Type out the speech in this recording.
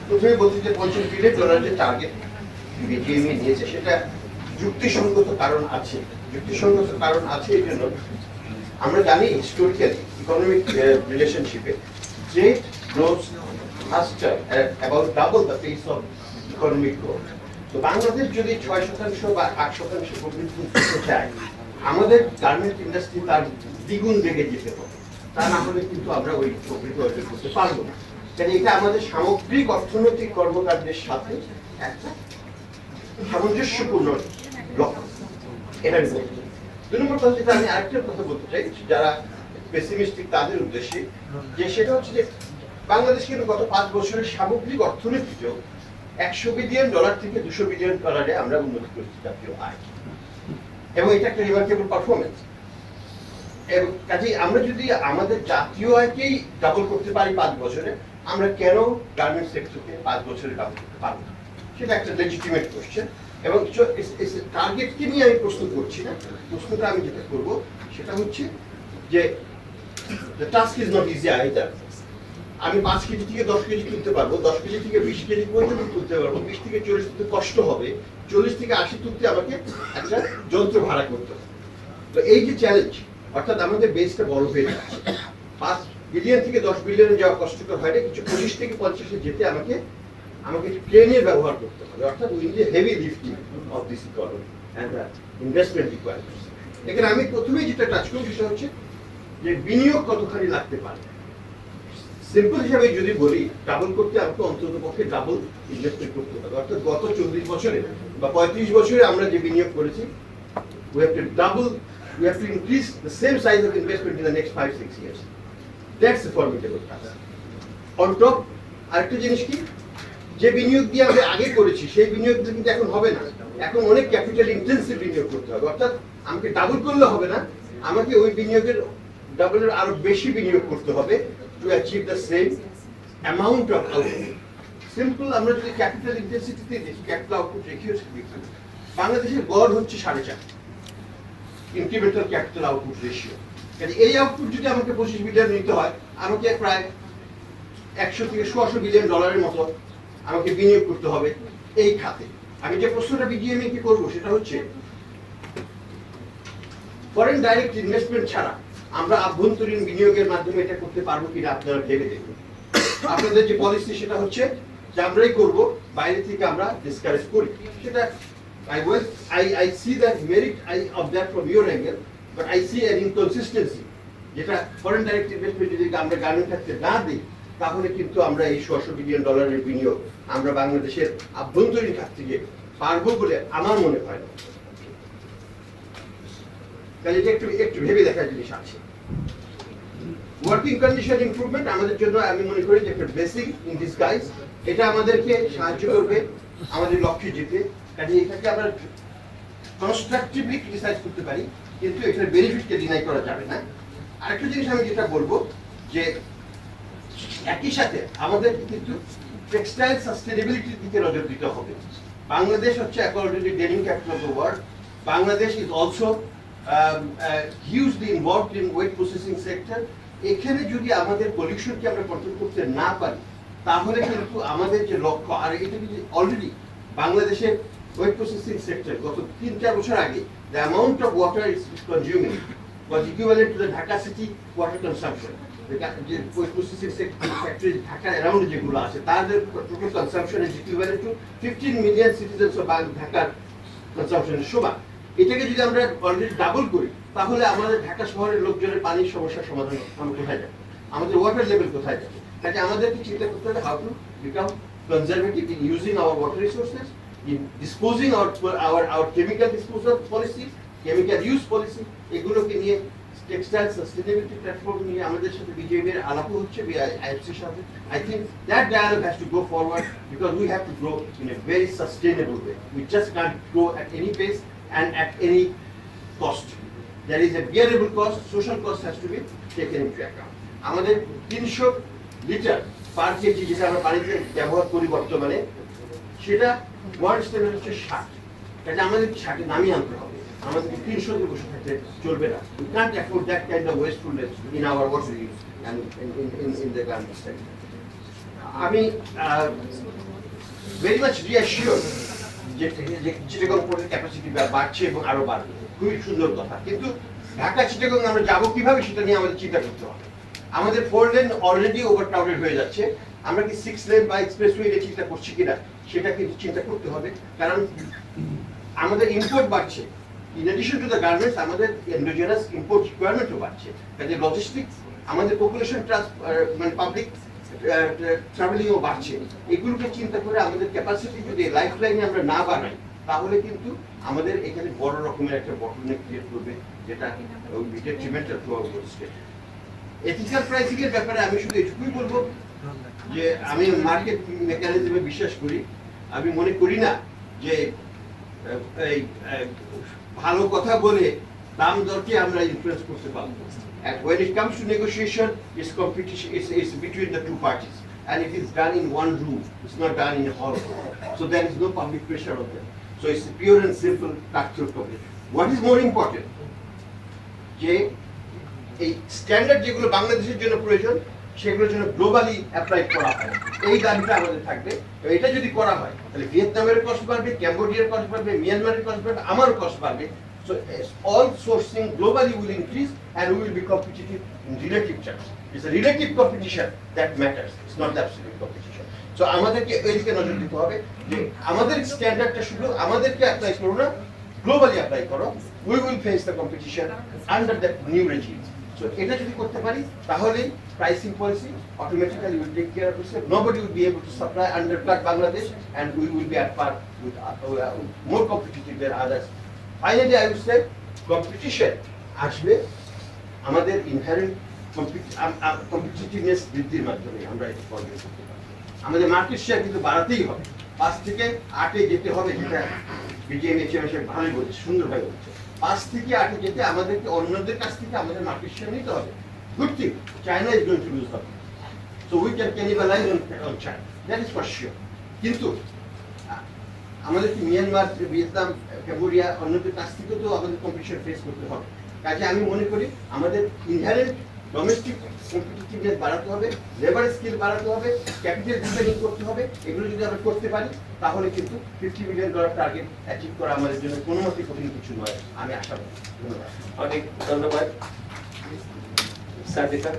প্রথমে বলতে যে $50 বিলিয়ন যে টার্গেট বিজিএমই নিয়েছে সেটা যুক্তিসঙ্গত কারণ আছে। যুক্তিসঙ্গত কারণ আছে এই জন্য আমরা জানি হিস্টোরিক্যালি ইকোনমিক রিলেশনশিপে trade gross faster at about double the pace of economic growth. তো বাংলাদেশ যদি 6% বা 8% প্রবৃদ্ধি করতে চায়, আমাদের গার্মেন্ট ইন্ডাস্ট্রি তার দ্বিগুণ বেগে যেতে হবে। তা না হলে কিন্তু আমরা ওই প্রবৃদ্ধি অর্জন করতে পারবো না। কারণ এটা আমাদের সামগ্রিক অর্থনৈতিক কর্মকাণ্ডের সাথে একটা সামঞ্জস্যপূর্ণ লক্ষ্য। এটা আমি বলতে চাই। 2 নম্বর কথা যেটা আমি আরেকটা কথা বলতে চাই, যারা পেসিমিস্টিক তাদের উদ্দেশ্যে, যে সেটা হচ্ছে যে বাংলাদেশ কিন্তু গত 5 বছরের সামগ্রিক অর্থনীতিতেও $100 বিলিয়ন থেকে $200 বিলিয়ন আমরা উন্নতি করেছি জাতীয় আয়, এবং এটা একটা রিমার্কেবল পারফরমেন্স। এবং কাজেই আমরা যদি আমাদের জাতীয় আয়কেই ডাবল করতে পারি 5 বছরে, আমরা কেন গার্মেন্টস সেক্টরকে 5 বছরে ডাবল করতে পারবো না? সেটা একটা লেজিটিমেট কোশ্চেন, এবং টার্গেটকে নিয়ে আমি প্রশ্ন করছি না। প্রশ্নটা আমি যেটা করবো সেটা হচ্ছে যে the task is not easy either. আমি 5 কেজি থেকে 10 কেজি তুলতে পারবো, 10 কেজি থেকে 20 কেজি পর্যন্ত তুলতে পারবো, 20 থেকে 40 তুলতে কষ্ট হবে, 40 থেকে 80 তুলতে আমাকে একটা যন্ত্র ভাড়া করতে হবে। তো এই যে চ্যালেঞ্জ, অর্থাৎ আমাদের বেসটা বড় হয়ে যাচ্ছে। 5 বিলিয়ন থেকে 10 বিলিয়নে যাওয়া কষ্টকর হয় না, কিছু 25 থেকে 50-এ যেতে আমাকে ট্রেনের ব্যবহার করতে হবে, অর্থাৎ we need heavy lifting of this economy and the investment requirements. এখানে আমি প্রথমেই যেটা টাচ করব সেটা হচ্ছে যে বিনিয়োগ কতখানি লাগতে পারে। সিম্পল হিসাবে যদি বলি, ডাবল করতে আমাকে অন্তত পক্ষে ডাবল ইনভেস্টমেন্ট করতে হবে, অর্থাৎ গত 40 বছরে বা 35 বছরে আমরা যে বিনিয়োগ করেছি, we have to double, we have to increase the same size of investment in the next 5-6 years. That's the formidable task. On top, আরেকটা জিনিস কি, যে বিনিয়োগ দিয়ে আমরা আগে করেছি সেই বিনিয়োগ কিন্তু এখন হবে না, এখন অনেক ক্যাপিটাল ইন্টেন্সিভ বিনিয়োগ করতে হবে। অর্থাৎ আমাকে ডাবল করলে হবে না, আমাকে ওই বিনিয়োগের ডাবলের আরো বেশি বিনিয়োগ করতে হবে to achieve the same amount of output. Simple, আমরা যদি ক্যাপিটাল ইন্টেন্সিটিতে দেখি, ক্যাপিটাল আউটপুট রেশিও দেখি, বাংলাদেশের গড় হচ্ছে 4.5 ইনক্রিমেন্টাল ক্যাপিটাল আউটপুট রেশিও। কাজে এই আউটপুট যদি আমাকে 25 বিলিয়ন নিতে হয়, আমাকে প্রায় 100 থেকে 100 বিলিয়ন ডলারের মতো আমাকে বিনিয়োগ করতে হবে এই খাতে। আমি যে প্রশ্নটা বিজিএমএ কি করব সেটা হচ্ছে, ফরেন ডাইরেক্ট ইনভেস্টমেন্ট ছাড়া আমরা আভ্যন্তরীণ বিনিয়োগের মাধ্যমে এটা করতে পারবো কিনা আপনারা ভেবে দেখুন। আপনাদের যে পলিসি সেটা হচ্ছে যে আমরাই করব, বাইরে থেকে আমরা ডিসকারেজ করি। সেটা I see that merit of that from your angle, but I see an inconsistency, যেটা ফরেন ডাইরেক্ট ইনভেস্টমেন্ট যদি আমরা গার্মেন্ট খাতে না দিই, তাহলে কিন্তু আমরা এই $100 বিলিয়ন বিনিয়োগ আমরা বাংলাদেশের আভ্যন্তরীণ খাত থেকে পারবো বলে আমার মনে হয় না। তাহলে এটা একটু ভেবে দেখার জিনিস আছে। ওয়ার্কিং কন্ডিশন ইমপ্রুভমেন্ট আমাদের জন্য আমি মনে করি যে একটা ব্লেসিং ইন ডিসগাইজ। এটা আমাদেরকে সাহায্য করবে আমাদের লক্ষ্যে যেতে। কাজে এটাকে আমরা কনস্ট্রাকটিভলি ক্রিটিসাইজ করতে পারি, কিন্তু এটার বেনিফিটকে ডিনাই করা যাবে না। আরেকটা জিনিস আমি যেটা বলবো যে একই সাথে আমাদের কিন্তু টেক্সটাইল সাস্টেনেবিলিটির দিকে নজর দিতে হবে। বাংলাদেশ হচ্ছে according to denim capital of the world, Bangladesh is also hugely involved in weight processing sector. এখানে যদি আমাদের পলিউশনকে আমরা কন্ট্রোল করতে না পারি, তাহলে কিন্তু আমাদের যে লক্ষ্য, আর এটা কিন্তু অলরেডি বাংলাদেশের ওয়েট প্রসেসিং সেক্টর গত 3-4 বছর আগে the amount of water is consuming was equivalent to the Dhaka city water consumption. যে ওয়েট প্রসেসিং ফ্যাক্টরি ঢাকার অ্যারাউন্ড যেগুলো আছে, তাদের total consumption is equivalent to 15 million citizens of ঢাকার কনসাম্পশনের সমান। এটাকে যদি আমরা অলরেডি ডাবল করি, তাহলে আমাদের ঢাকা শহরের লোকজনের পানির সমস্যার সমাধান আমরা কোথায় যাবে, আমাদের ওয়াটার লেভেল কোথায় যাবে? কাজে আমাদেরকে চিন্তা করতে হবে how to become conservative in using our water resources, in disposing our chemical disposal policy, chemical use policy, এগুলোকে নিয়ে টেক্সটাইল সাস্টেনেবিলিটি প্ল্যাটফর্ম নিয়ে আমাদের সাথে বিজেপির আলাপও হচ্ছে আইএফসির সাথে। I think that dialogue has to go forward because we have to grow in a very sustainable way. We just can't grow at any pace and at any cost. There is a bearable cost, social cost has to be taken into account. আমাদের 300 litre per KG যেটা আমরা পানিতে ব্যবহার করি বর্তমানে, সেটা world standard হচ্ছে 60। কাজে আমাদের 60 নামিয়ে আনতে হবে, আমাদের 300 দিয়ে বসে থাকতে চলবে না। We can't afford that kind of wastefulness in our water use and in the garment sector. আমি ভেরি মাচ রিঅ্যাসিওর যে চিটাগং পোর্টের ক্যাপাসিটি বাড়ছে এবং আরো বাড়বে, খুবই সুন্দর কথা। কিন্তু ঢাকা চিটাগং আমরা যাবো কিভাবে সেটা নিয়ে আমাদের চিন্তা করতে হবে। আমাদের 4 লেন অলরেডি ওভারক্রাউডেড হয়ে যাচ্ছে, আমরা কি 6 লেন বা এক্সপ্রেসওয়ে চিন্তা করছি কিনা সেটা কিন্তু চিন্তা করতে হবে, কারণ আমাদের ইম্পোর্ট বাড়ছে। In addition to the garments আমাদের এন্ডোজেনাস ইম্পোর্ট রিকোয়ারমেন্টও বাড়ছে, কাজে লজিস্টিক্স, আমাদের পপুলেশন মানে পাবলিক ট্রাভেলিংও বাড়ছে। এগুলোকে চিন্তা করে আমাদের ক্যাপাসিটি যদি লাইফ লাইনে আমরা না বাড়াই, তাহলে কিন্তু আমাদের এখানে বড় রকমের একটা বটলনেক ক্রিয়েট করবে, যেটা ডিট্রিমেন্টাল to our state. Ethical pricing এর ব্যাপারে আমি শুধু এটুকুই বলবো যে আমি মার্কেট মেকানিজমে বিশ্বাস করি। আমি মনে করি না যে এই ভালো কথা বলে দাম দরকে আমরা ইনফ্লুয়েন্স করতে পারবো। And when it comes to negotiation, it's competition. It's between the two parties, and it is done in one room. It's not done in a hall. So there is no public pressure on them. So it's a pure and simple tactical topic. What is more important? যে এই standard যেগুলো বাংলাদেশের জন্য প্রয়োজন সেগুলোর জন্য globally apply করা হয়, এই দাবিটা আমাদের থাকবে। এটা যদি করা হয় তাহলে ভিয়েতনামের কস্ট বাড়বে, ক্যাম্বোডিয়ার কস্ট বাড়বে, মিয়ানমারের কস্ট বাড়বে, আমারও কস্ট বাড়বে। So all sourcing globally will increase and we will be competitive in relative terms. It's a relative competition that matters. It's not the absolute competition. So আমাদেরকে এদিকে নজর দিতে হবে যে আমাদের স্ট্যান্ডার্ডটা শুধু আমাদেরকে অ্যাপ্লাই করো না, গ্লোবালি অ্যাপ্লাই করো। We will face the competition under that new regime. So এটা যদি করতে পারি তাহলে pricing policy automatically will take care of itself. Nobody will be able to supply undercut Bangladesh, and we will be at par with more competitive than others. Finally, I would say competition আসবে আমাদের inherent competitiveness বৃদ্ধির মাধ্যমে আমরা এটা করতে পারি। আমাদের market share কিন্তু বাড়াতেই হবে, 5 থেকে 8-এ যেতে হবে, যেটা বিজেএমএইচএম ভালোই বলছে, সুন্দরভাবে বলছে। 5 থেকে 8-এ যেতে আমাদেরকে অন্যদের কাছ থেকে আমাদের মার্কেট শেয়ার নিতে হবে। Good thing, China is going to lose something, so we can cannibalize on China, that is for sure. কিন্তু আমাদের কি মিয়ানমার, ভিয়েতনাম, ক্যাম্বোডিয়া অন্যদের কাছ থেকে তো আমাদের কম্পিটিশন ফেস করতে হবে। কাজে আমি মনে করি আমাদের ইনহেরেন্ট ডোমেস্টিক কম্পিটিটিভনেস বাড়াতে হবে, লেবার স্কিল বাড়াতে হবে, ক্যাপিটাল ডিপেন্ডিং করতে হবে। এগুলো যদি আমরা করতে পারি তাহলে কিন্তু $50 বিলিয়ন টার্গেট অ্যাচিভ করা আমাদের জন্য কোনো মতেই কঠিন কিছু নয়, আমি আশা করি। ধন্যবাদ। অনেক ধন্যবাদ। সাদিকা।